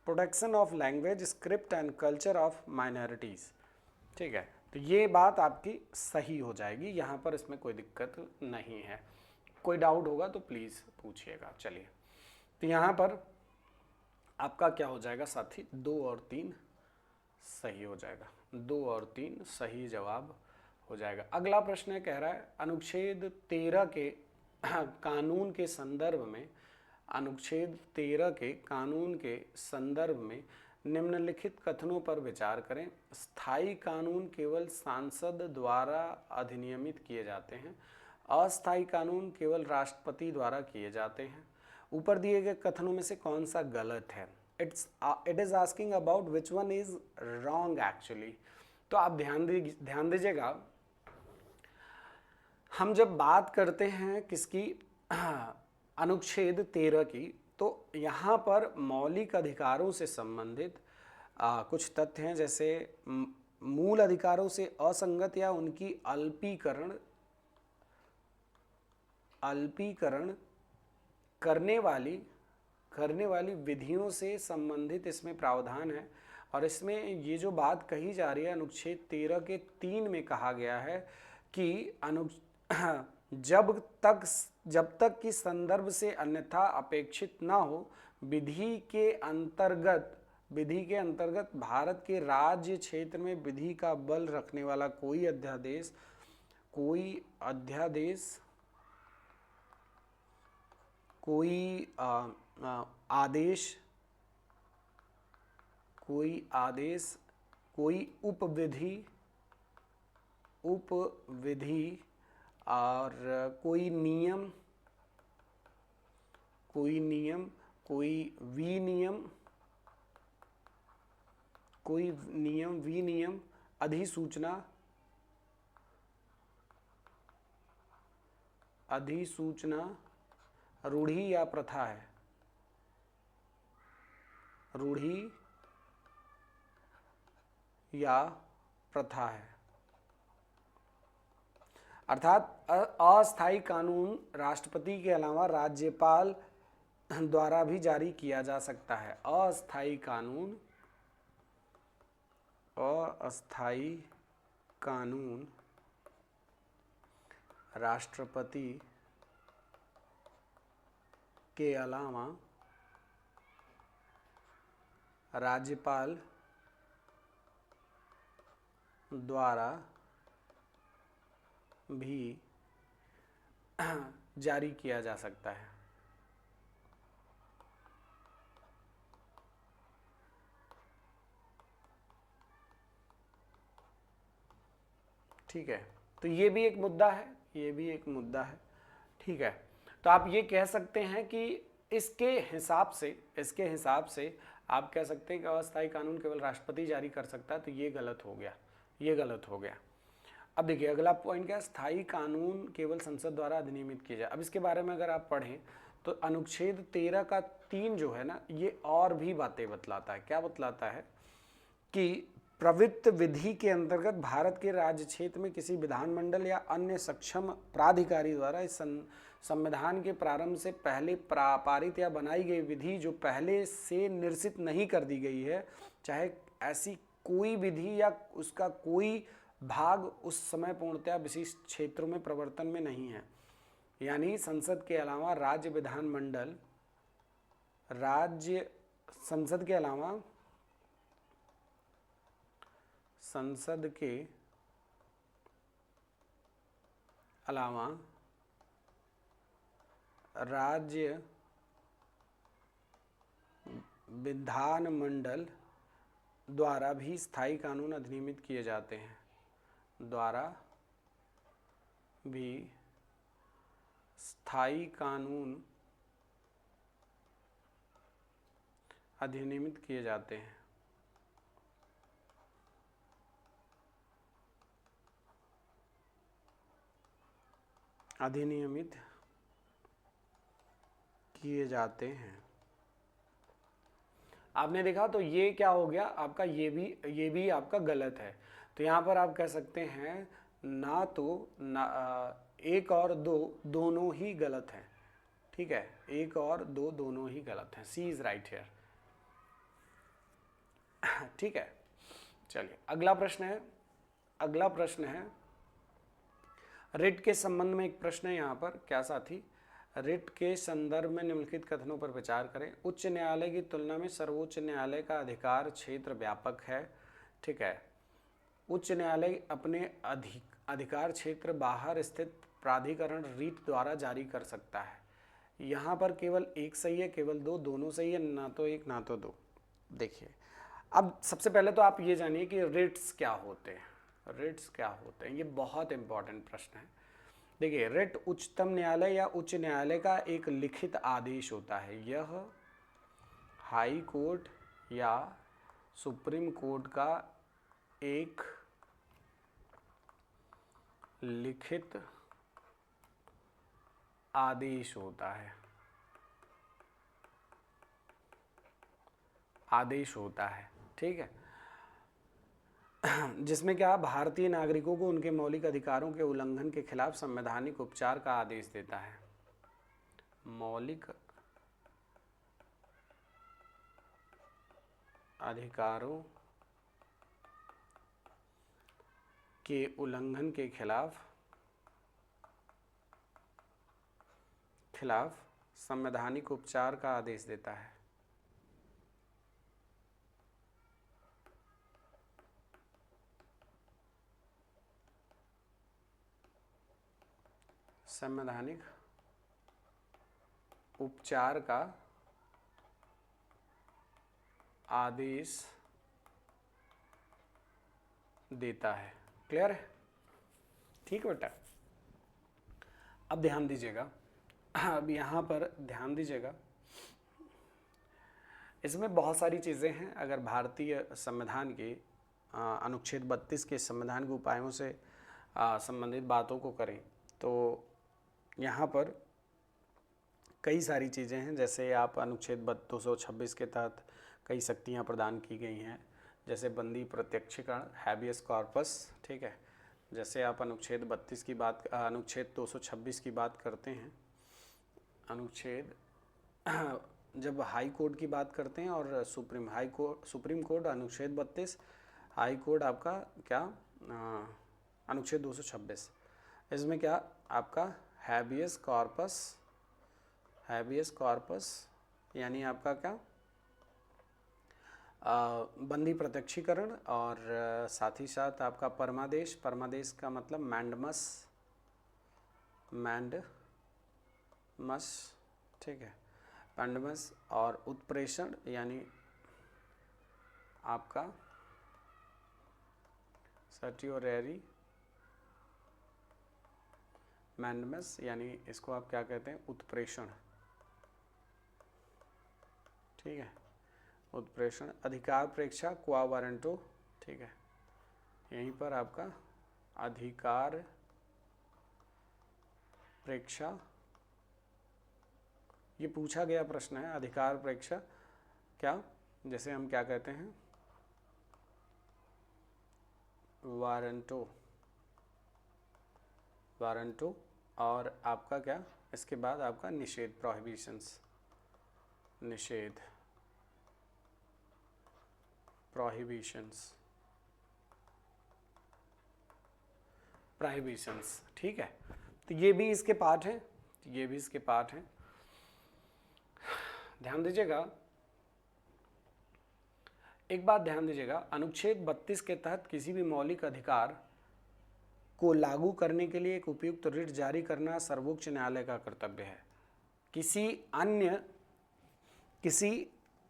protection of language, script and culture of minorities. ठीक है, तो ये बात आपकी सही हो जाएगी, यहाँ पर इसमें कोई दिक्कत नहीं है। कोई डाउट होगा तो प्लीज़ पूछिएगा। चलिए, तो यहाँ पर आपका क्या हो जाएगा साथी? 2 और 3 सही हो जाएगा। 2 और 3 सही जवाब हो जाएगा। अगला प्रश्न कह रहा है अनुच्छेद 13 के कानून के संदर्भ में निम्नलिखित कथनों पर विचार करें। स्थायी कानून केवल सांसद द्वारा अधिनियमित किए जाते हैं, अस्थायी कानून केवल राष्ट्रपति द्वारा किए जाते हैं। ऊपर दिए गए कथनों में से कौन सा गलत है? It is asking about which one is wrong actually. तो आप ध्यान दीजिएगा, हम जब बात करते हैं किसकी, अनुच्छेद 13 की, तो यहाँ पर मौलिक अधिकारों से संबंधित कुछ तथ्य हैं, जैसे मूल अधिकारों से असंगत या उनकी अल्पीकरण करने वाली विधियों से संबंधित इसमें प्रावधान है। और इसमें ये जो बात कही जा रही है, अनुच्छेद 13 के 3 में कहा गया है कि जब तक कि संदर्भ से अन्यथा अपेक्षित न हो, विधि के अंतर्गत भारत के राज्य क्षेत्र में विधि का बल रखने वाला कोई अध्यादेश, कोई आदेश, कोई उपविधि और कोई नियम, विनियम, अधिसूचना, रूढ़ी या प्रथा है। अर्थात अस्थायी कानून राष्ट्रपति के अलावा राज्यपाल द्वारा भी जारी किया जा सकता है। अस्थायी कानून राष्ट्रपति के अलावा राज्यपाल द्वारा भी जारी किया जा सकता है। ठीक है, तो ये भी एक मुद्दा है, ठीक है। तो आप ये कह सकते हैं कि इसके हिसाब से आप कह सकते हैं कि अस्थायी कानून केवल राष्ट्रपति जारी कर सकता है, तो ये गलत हो गया। अब देखिए अगला पॉइंट क्या है, स्थायी कानून केवल संसद द्वारा अधिनियमित किया जाए। अब इसके बारे में अगर आप पढ़ें तो अनुच्छेद 13 का 3 जो है ना, ये और भी बातें बतलाता है। क्या बतलाता है कि प्रवृत्त विधि के अंतर्गत भारत के राज्य क्षेत्र में किसी विधानमंडल या अन्य सक्षम प्राधिकारी द्वारा इस संविधान के प्रारंभ से पहले पारित या बनाई गई विधि जो पहले से निरसित नहीं कर दी गई है, चाहे ऐसी कोई विधि या उसका कोई भाग उस समय पूर्णतया विशिष्ट क्षेत्रों में प्रवर्तन में नहीं है। यानी संसद के अलावा संसद के अलावा राज्य विधानमंडल द्वारा भी स्थायी कानून अधिनियमित किए जाते हैं। अधिनियमित किए जाते हैं। आपने देखा, तो ये क्या हो गया आपका, ये भी आपका गलत है। तो यहाँ पर आप कह सकते हैं एक और दो दोनों ही गलत हैं। ठीक है, एक और दो दोनों ही गलत हैं। सी इज राइट हियर। ठीक है, चलिए अगला प्रश्न है रिट के संबंध में। एक प्रश्न है यहाँ पर, क्या साथी, रिट के संदर्भ में निम्नलिखित कथनों पर विचार करें। उच्च न्यायालय की तुलना में सर्वोच्च न्यायालय का अधिकार क्षेत्र व्यापक है। ठीक है, उच्च न्यायालय अपने अधिकार क्षेत्र बाहर स्थित प्राधिकरण रीट द्वारा जारी कर सकता है। यहाँ पर केवल एक सही है, केवल दो, दोनों सही है, ना तो एक ना तो दो। देखिए अब सबसे पहले तो आप ये जानिए कि रिट्स क्या होते हैं। रिट्स क्या होते हैं, ये बहुत इंपॉर्टेंट प्रश्न है। देखिए, रिट उच्चतम न्यायालय या उच्च न्यायालय का एक लिखित आदेश होता है। यह हाई कोर्ट या सुप्रीम कोर्ट का एक लिखित आदेश होता है। आदेश होता है, ठीक है, जिसमें क्या भारतीय नागरिकों को उनके मौलिक अधिकारों के उल्लंघन के खिलाफ संवैधानिक उपचार का आदेश देता है। मौलिक अधिकारों के उल्लंघन के खिलाफ संवैधानिक उपचार का आदेश देता है। संवैधानिक उपचार का आदेश देता है। क्लियर है? ठीक है बेटा, अब ध्यान दीजिएगा, अब यहाँ पर ध्यान दीजिएगा, इसमें बहुत सारी चीज़ें हैं। अगर भारतीय संविधान की अनुच्छेद 32 के संविधान के उपायों से संबंधित बातों को करें तो यहाँ पर कई सारी चीज़ें हैं। जैसे आप अनुच्छेद 226 के तहत कई शक्तियाँ प्रदान की गई हैं, जैसे बंदी प्रत्यक्षीकरण, हैबियस कॉर्पस, ठीक है। जैसे आप अनुच्छेद 226 की बात करते हैं, अनुच्छेद जब हाई कोर्ट की बात करते हैं और सुप्रीम कोर्ट अनुच्छेद 32, हाई कोर्ट आपका क्या अनुच्छेद 226, इसमें क्या आपका हैबियस कॉर्पस यानी आपका क्या बंदी प्रत्यक्षीकरण, और साथ ही साथ आपका परमादेश का मतलब मैंडमस, ठीक है, मैंडमस, और उत्प्रेषण यानी आपका सर्टियोररी मैंडमस, यानी इसको आप क्या कहते हैं, उत्प्रेषण, ठीक है, उत्प्रेषण। अधिकार प्रेक्षा क्वा वारंटो, ठीक है, यहीं पर आपका अधिकार प्रेक्षा, ये पूछा गया प्रश्न है। अधिकार प्रेक्षा क्या, जैसे हम क्या कहते हैं, वारंटो, और आपका क्या, इसके बाद आपका निषेध, प्रोहिबिशंस, ठीक है। तो ये भी इसके पार्ट हैं, ध्यान दीजिएगा। एक बात ध्यान दीजिएगा, अनुच्छेद 32 के तहत किसी भी मौलिक अधिकार को लागू करने के लिए एक उपयुक्त रिट जारी करना सर्वोच्च न्यायालय का कर्तव्य है। किसी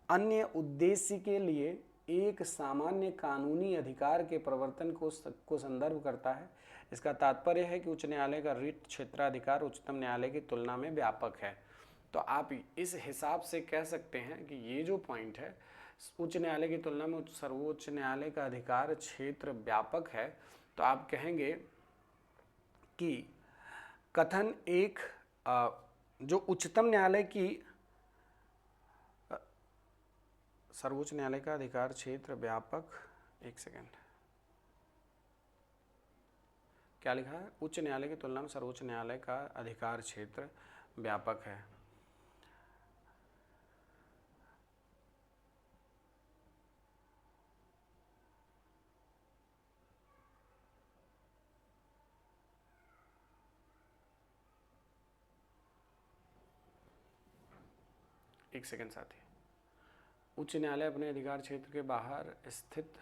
अन्य उद्देश्य के लिए एक सामान्य कानूनी अधिकार के प्रवर्तन को संदर्भ करता है। इसका तात्पर्य है कि उच्च न्यायालय का रिट क्षेत्राधिकार उच्चतम न्यायालय की तुलना में व्यापक है। तो आप इस हिसाब से कह सकते हैं कि ये जो पॉइंट है, उच्च न्यायालय की तुलना में सर्वोच्च न्यायालय का अधिकार क्षेत्र व्यापक है, तो आप कहेंगे कि कथन एक जो उच्चतम न्यायालय की सर्वोच्च न्यायालय का अधिकार क्षेत्र व्यापक, एक सेकेंड, क्या लिखा है, उच्च न्यायालय की तुलना में सर्वोच्च न्यायालय का अधिकार क्षेत्र व्यापक है। एक सेकेंड साथी, उच्च न्यायालय अपने अधिकार क्षेत्र के बाहर स्थित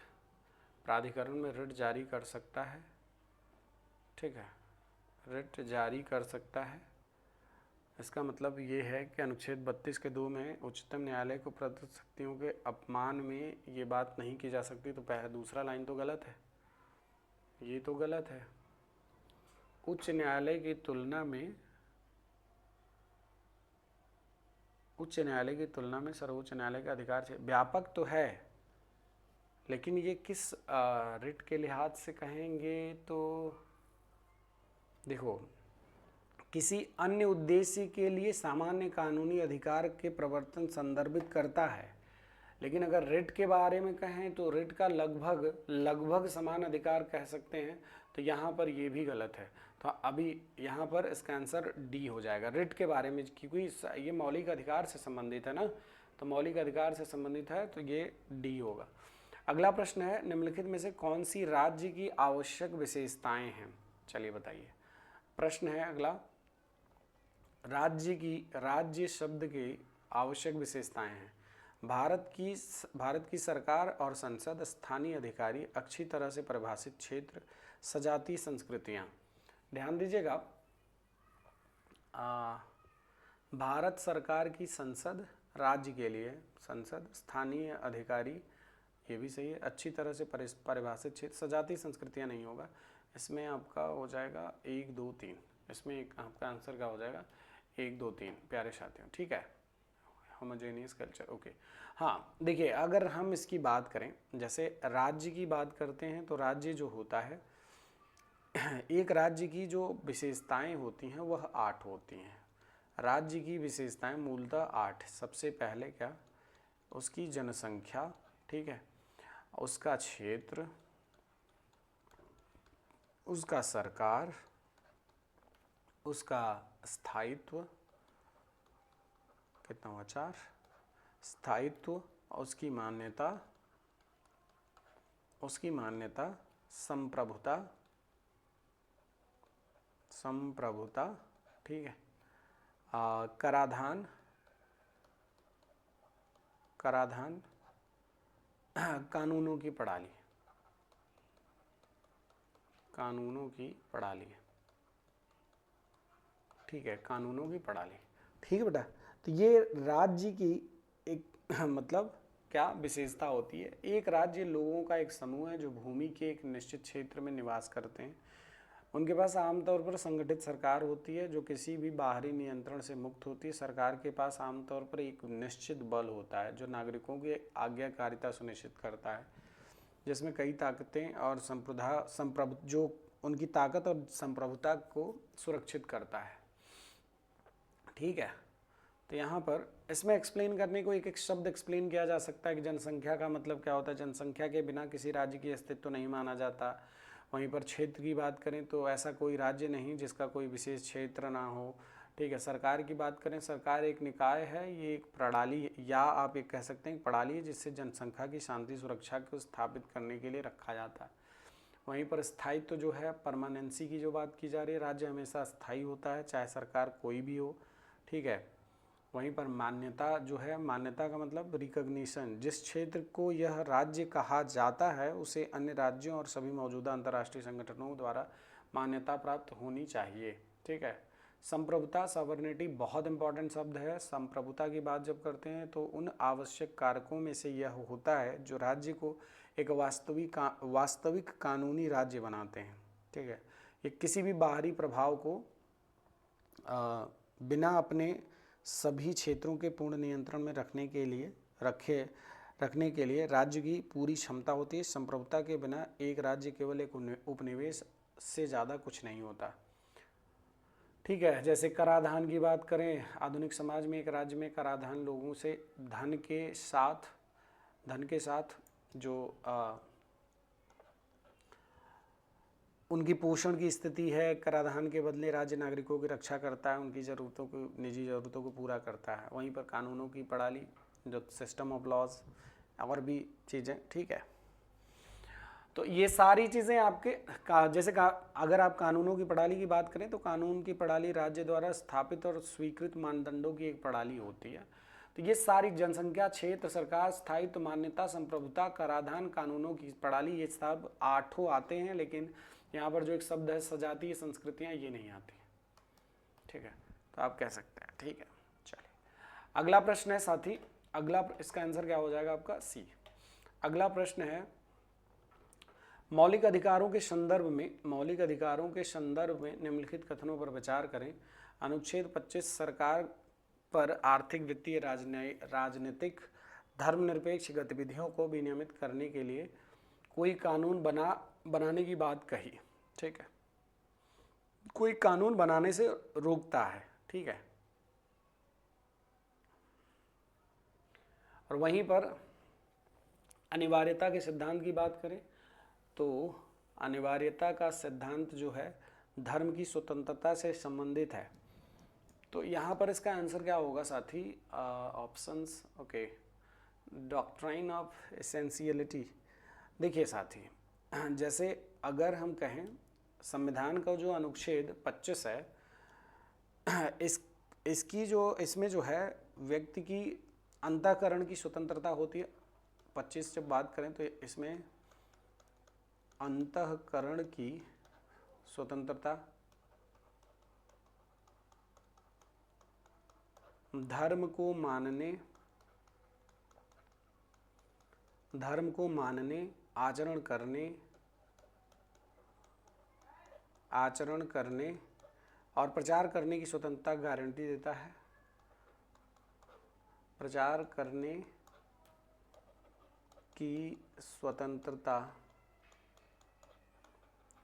प्राधिकरण में रिट जारी कर सकता है, ठीक है, रिट जारी कर सकता है इसका मतलब ये है कि अनुच्छेद 32 के 2 में उच्चतम न्यायालय को प्रदत्त शक्तियों के अपमान में ये बात नहीं की जा सकती, तो पहला दूसरा लाइन तो गलत है, ये तो गलत है। उच्च न्यायालय की तुलना में सर्वोच्च न्यायालय का अधिकार से व्यापक तो है, लेकिन ये किस रिट के लिहाज से कहेंगे तो देखो, किसी अन्य उद्देश्य के लिए सामान्य कानूनी अधिकार के प्रवर्तन संदर्भित करता है, लेकिन अगर रिट के बारे में कहें तो रिट का लगभग समान अधिकार कह सकते हैं, तो यहाँ पर ये भी गलत है। तो अभी यहाँ पर इसका आंसर डी हो जाएगा रिट के बारे में, क्योंकि ये मौलिक अधिकार से संबंधित है ना, तो मौलिक अधिकार से संबंधित है तो ये डी होगा। अगला प्रश्न है, निम्नलिखित में से कौन सी राज्य की आवश्यक विशेषताएं हैं? चलिए बताइए। प्रश्न है अगला, राज्य शब्द की आवश्यक विशेषताएं हैं। भारत की सरकार और संसद, स्थानीय अधिकारी, अच्छी तरह से परिभाषित क्षेत्र, सजातीय संस्कृतियां। ध्यान दीजिएगा, भारत सरकार की संसद, राज्य के लिए संसद, स्थानीय अधिकारी, ये भी सही है, अच्छी तरह से परिभाषित क्षेत्र, सजातीय संस्कृतियां नहीं होगा, इसमें आपका हो जाएगा 1 2 3, इसमें एक आपका आंसर का हो जाएगा 1 2 3 प्यारे साथियों, ठीक है, होमोजेनियस कल्चर, ओके। हाँ देखिए, अगर हम इसकी बात करें, जैसे राज्य की बात करते हैं तो राज्य जो होता है, एक राज्य की जो विशेषताएं होती हैं वह 8 होती हैं। राज्य की विशेषताएं मूलतः 8। सबसे पहले क्या, उसकी जनसंख्या, ठीक है, उसका क्षेत्र, उसका सरकार, उसका स्थायित्व, कितना हुआ 4, स्थायित्व, उसकी मान्यता, संप्रभुता, ठीक है, कराधान, कानूनों की प्रणाली, ठीक है, कानूनों की प्रणाली, ठीक है बेटा। तो ये राज्य की एक मतलब क्या विशेषता होती है। एक राज्य लोगों का एक समूह है जो भूमि के एक निश्चित क्षेत्र में निवास करते हैं। उनके पास आमतौर पर संगठित सरकार होती है जो किसी भी बाहरी नियंत्रण से मुक्त होती है। सरकार के पास आमतौर पर एक निश्चित बल होता है जो नागरिकों की आज्ञाकारिता सुनिश्चित करता है, जिसमें कई ताकतें और जो उनकी ताकत और संप्रभुता को सुरक्षित करता है, ठीक है। तो यहाँ पर इसमें एक्सप्लेन करने को एक शब्द एक्सप्लेन किया जा सकता है कि जनसंख्या का मतलब क्या होता है। जनसंख्या के बिना किसी राज्य की अस्तित्व नहीं माना जाता। वहीं पर क्षेत्र की बात करें तो ऐसा कोई राज्य नहीं जिसका कोई विशेष क्षेत्र ना हो, ठीक है। सरकार की बात करें, सरकार एक निकाय है, ये एक प्रणाली या आप एक कह सकते हैं प्रणाली है जिससे जनसंख्या की शांति सुरक्षा को स्थापित करने के लिए रखा जाता है। वहीं पर स्थायित्व जो है, परमानेंसी की जो बात की जा रही है, राज्य हमेशा स्थायी होता है चाहे सरकार कोई भी हो, ठीक है। वहीं पर मान्यता जो है, मान्यता का मतलब रिकॉग्निशन, जिस क्षेत्र को यह राज्य कहा जाता है उसे अन्य राज्यों और सभी मौजूदा अंतर्राष्ट्रीय संगठनों द्वारा मान्यता प्राप्त होनी चाहिए, ठीक है। संप्रभुता, सॉवरेनिटी बहुत इंपॉर्टेंट शब्द है। संप्रभुता की बात जब करते हैं तो उन आवश्यक कारकों में से यह होता है जो राज्य को एक वास्तविक कानूनी राज्य बनाते हैं, ठीक है। ये किसी भी बाहरी प्रभाव को बिना अपने सभी क्षेत्रों के पूर्ण नियंत्रण में रखने के लिए राज्य की पूरी क्षमता होती है। संप्रभुता के बिना एक राज्य केवल एक उपनिवेश से ज़्यादा कुछ नहीं होता, ठीक है। जैसे कराधान की बात करें, आधुनिक समाज में एक राज्य में कराधान लोगों से धन के साथ जो उनकी पोषण की स्थिति है, कराधान के बदले राज्य नागरिकों की रक्षा करता है, उनकी ज़रूरतों को, निजी ज़रूरतों को पूरा करता है। वहीं पर कानूनों की प्रणाली, जो सिस्टम ऑफ लॉज और भी चीज़ें, ठीक है। तो ये सारी चीज़ें अगर आप कानूनों की प्रणाली की बात करें तो कानून की प्रणाली राज्य द्वारा स्थापित और स्वीकृत मानदंडों की एक प्रणाली होती है। तो ये सारी जनसंख्या, क्षेत्र, सरकार, स्थायित्व, मान्यता, संप्रभुता, कराधान, कानूनों की प्रणाली, ये सब 8 आते हैं, लेकिन यहाँ पर जो एक शब्द है सजातीय संस्कृतियाँ, ये नहीं आती, ठीक है। तो आप कह सकते हैं ठीक है। चलिए अगला प्रश्न है साथी, इसका आंसर क्या हो जाएगा आपका सी। अगला प्रश्न है मौलिक अधिकारों के संदर्भ में निम्नलिखित कथनों पर विचार करें। अनुच्छेद 25 सरकार पर आर्थिक, वित्तीय, राजनीतिक, धर्मनिरपेक्ष गतिविधियों को विनियमित करने के लिए कोई कानून बनाने की बात कही। ठीक है, कोई कानून बनाने से रोकता है। ठीक है, और वहीं पर अनिवार्यता के सिद्धांत की बात करें तो अनिवार्यता का सिद्धांत जो है धर्म की स्वतंत्रता से संबंधित है। तो यहाँ पर इसका आंसर क्या होगा साथी? Options, okay, doctrine of essentiality. देखिए साथी, जैसे अगर हम कहें संविधान का जो अनुच्छेद 25 है, इसमें जो है व्यक्ति की अंतःकरण की स्वतंत्रता होती है। 25 जब बात करें तो इसमें अंतःकरण की स्वतंत्रता, धर्म को मानने, आचरण करने और प्रचार करने की स्वतंत्रता गारंटी देता है। प्रचार करने की स्वतंत्रता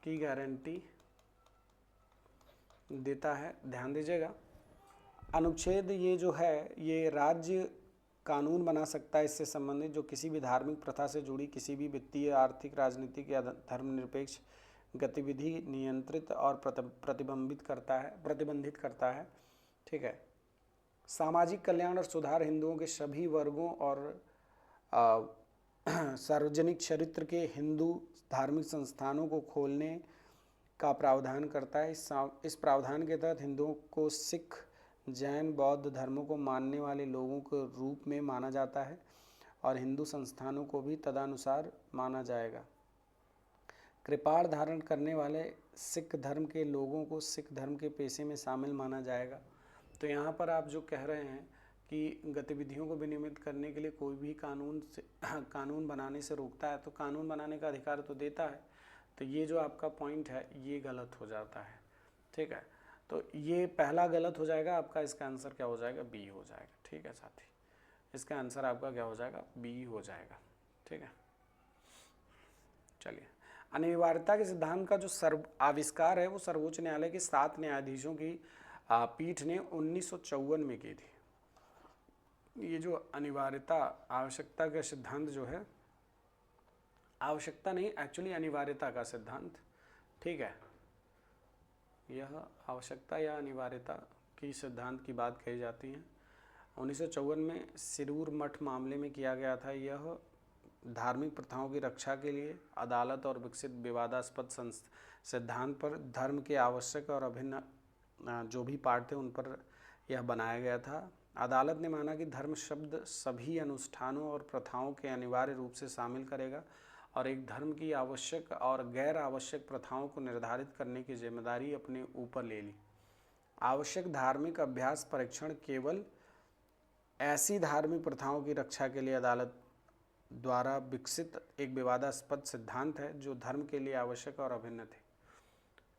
की गारंटी देता है। ध्यान दीजिएगा, अनुच्छेद ये जो है ये राज्य कानून बना सकता है इससे संबंधित जो किसी भी धार्मिक प्रथा से जुड़ी किसी भी वित्तीय, आर्थिक, राजनीतिक या धर्मनिरपेक्ष गतिविधि नियंत्रित और प्रतिबंधित करता है। ठीक है, सामाजिक कल्याण और सुधार हिंदुओं के सभी वर्गों और सार्वजनिक चरित्र के हिंदू धार्मिक संस्थानों को खोलने का प्रावधान करता है। इस प्रावधान के तहत हिंदुओं को सिख, जैन, बौद्ध धर्मों को मानने वाले लोगों के रूप में माना जाता है और हिंदू संस्थानों को भी तदनुसार माना जाएगा। कृपाण धारण करने वाले सिख धर्म के लोगों को सिख धर्म के पेशे में शामिल माना जाएगा। तो यहाँ पर आप जो कह रहे हैं कि गतिविधियों को विनियमित करने के लिए कोई भी कानून बनाने से रोकता है, तो कानून बनाने का अधिकार तो देता है। तो ये जो आपका पॉइंट है ये गलत हो जाता है। ठीक है, तो ये पहला गलत हो जाएगा आपका। इसका आंसर क्या हो जाएगा? बी हो जाएगा। ठीक है साथी, इसका आंसर आपका क्या हो जाएगा? बी हो जाएगा। ठीक है, चलिए, अनिवार्यता के सिद्धांत का जो आविष्कार है वो सर्वोच्च न्यायालय के 7 न्यायाधीशों की पीठ ने 1954 में की थी। ये जो अनिवार्यता, आवश्यकता का सिद्धांत जो है, आवश्यकता नहीं एक्चुअली अनिवार्यता का सिद्धांत, ठीक है, यह आवश्यकता या अनिवार्यता की सिद्धांत की बात कही जाती है। 1954 में सिरूर मठ मामले में किया गया था। यह धार्मिक प्रथाओं की रक्षा के लिए अदालत और विकसित विवादास्पद सिद्धांत पर धर्म के आवश्यक और अभिन्न जो भी पार्ट थे उन पर यह बनाया गया था। अदालत ने माना कि धर्म शब्द सभी अनुष्ठानों और प्रथाओं के अनिवार्य रूप से शामिल करेगा और एक धर्म की आवश्यक और गैर आवश्यक प्रथाओं को निर्धारित करने की जिम्मेदारी अपने ऊपर ले ली। आवश्यक धार्मिक अभ्यास परीक्षण केवल ऐसी धार्मिक प्रथाओं की रक्षा के लिए अदालत द्वारा विकसित एक विवादास्पद सिद्धांत है जो धर्म के लिए आवश्यक और अभिन्न थे।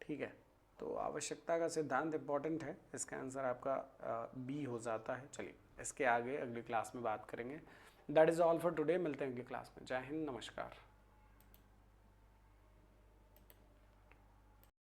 ठीक है, तो आवश्यकता का सिद्धांत इंपॉर्टेंट है। इसका आंसर आपका बी हो जाता है। चलिए, इसके आगे अगली क्लास में बात करेंगे। That is all for today. मिलते हैं अगली क्लास में। जय हिंद, नमस्कार।